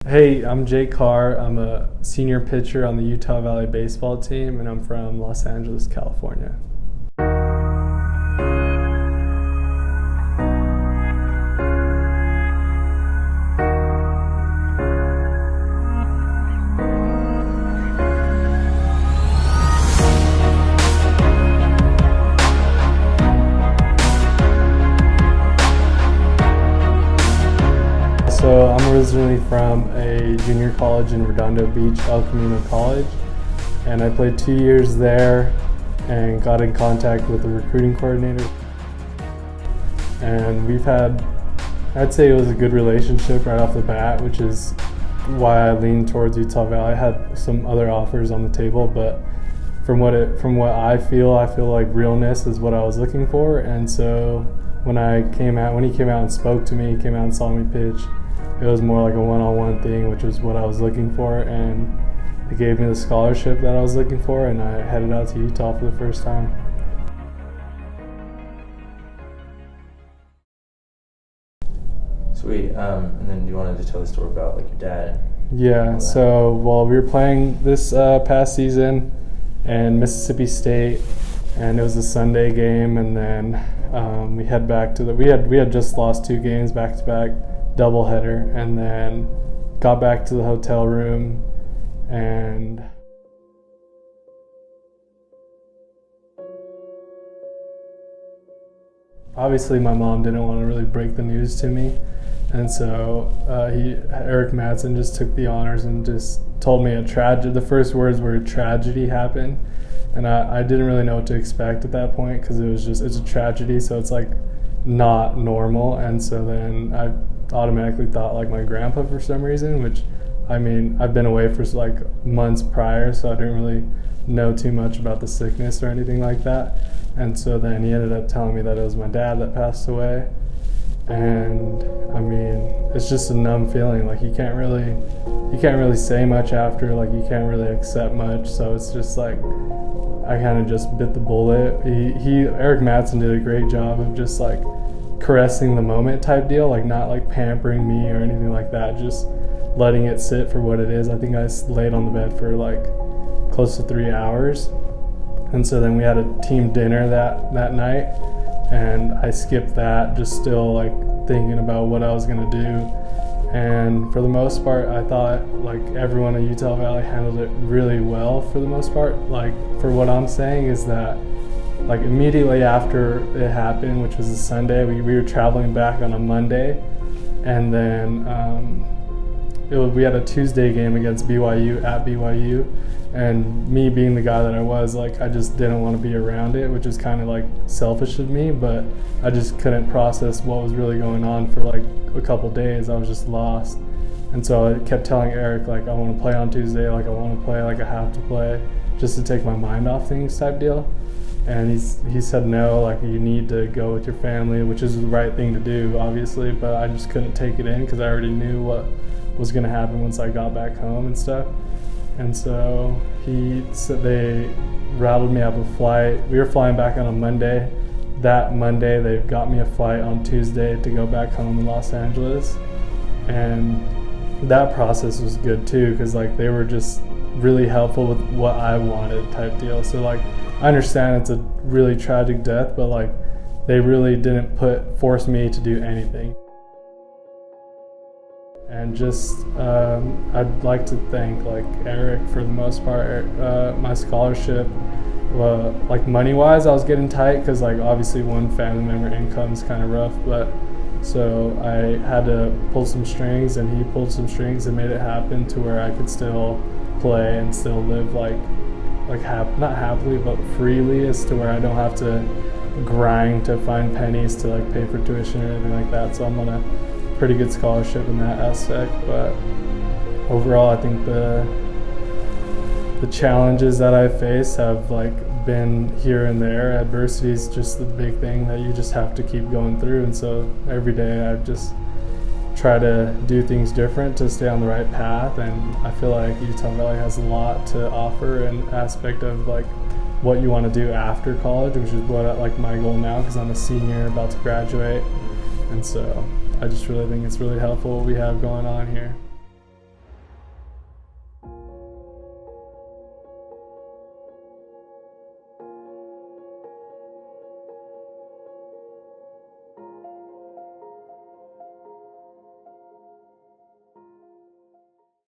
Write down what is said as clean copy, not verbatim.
Hey, I'm Carr. I'm a senior pitcher on the Utah Valley baseball team, and I'm from Los Angeles, California. So I'm originally from a junior college in Redondo Beach, El Camino College, and I played 2 years there and got in contact with the recruiting coordinator. And I'd say it was a good relationship right off the bat, which is why I leaned towards Utah Valley. I had some other offers on the table, but from what I feel like realness is what I was looking for. And so when he came out and spoke to me, came out and saw me pitch, it was more like a one-on-one thing, which was what I was looking for, and it gave me the scholarship that I was looking for, and I headed out to Utah for the first time. Sweet. And then you wanted to tell the story about your dad? Yeah. So we were playing this past season in Mississippi State, and it was a Sunday game, and then we head back to we had just lost 2 games back to back, doubleheader, and then got back to the hotel room, and obviously my mom didn't want to really break the news to me, and so Eric Madsen just took the honors and just told me the first words were tragedy happened, and I didn't really know what to expect at that point, because it's a tragedy, so it's like not normal. And so then I automatically thought like my grandpa for some reason, which I mean, I've been away for like months prior, so I didn't really know too much about the sickness or anything like that. And so then he ended up telling me that it was my dad that passed away. And I mean, it's just a numb feeling. Like you can't really say much after, like you can't really accept much. So it's just like, I kind of just bit the bullet. Eric Madsen did a great job of just like caressing the moment type deal, like not like pampering me or anything like that, just letting it sit for what it is. I think I laid on the bed for like close to 3 hours, and so then we had a team dinner that night, and I skipped that, just still like thinking about what I was gonna do. And for the most part, I thought like everyone at Utah Valley handled it really well for the most part. Like for what I'm saying is that like immediately after it happened, which was a Sunday, we were traveling back on a Monday, and then we had a Tuesday game against BYU at BYU, and me being the guy that I was, like I just didn't want to be around it, which is kind of like selfish of me, but I just couldn't process what was really going on for like a couple days. I was just lost, and so I kept telling Eric like I want to play on Tuesday, like I want to play, like I have to play, just to take my mind off things type deal. And he said no, like you need to go with your family, which is the right thing to do, obviously, but I just couldn't take it in because I already knew what was going to happen once I got back home and stuff. And so he said they routed me up a flight. We were flying back on a Monday. That Monday they got me a flight on Tuesday to go back home in Los Angeles. And that process was good too, because like they were just really helpful with what I wanted type deal. So like I understand it's a really tragic death, but like they really didn't force me to do anything. And just I'd like to thank like Eric for the most part. My scholarship, like money wise, I was getting tight because like obviously one family member income is kind of rough, but so I had to pull some strings, and he pulled some strings and made it happen to where I could still play and still live like not happily but freely, as to where I don't have to grind to find pennies to like pay for tuition or anything like that. So I'm on a pretty good scholarship in that aspect. But overall, I think the challenges that I face have like been here and there. Adversity is just the big thing that you just have to keep going through, and so every day I just try to do things different to stay on the right path. And I feel like Utah Valley has a lot to offer in aspect of like what you want to do after college, which is what like my goal now, because I'm a senior about to graduate. And so I just really think it's really helpful what we have going on here.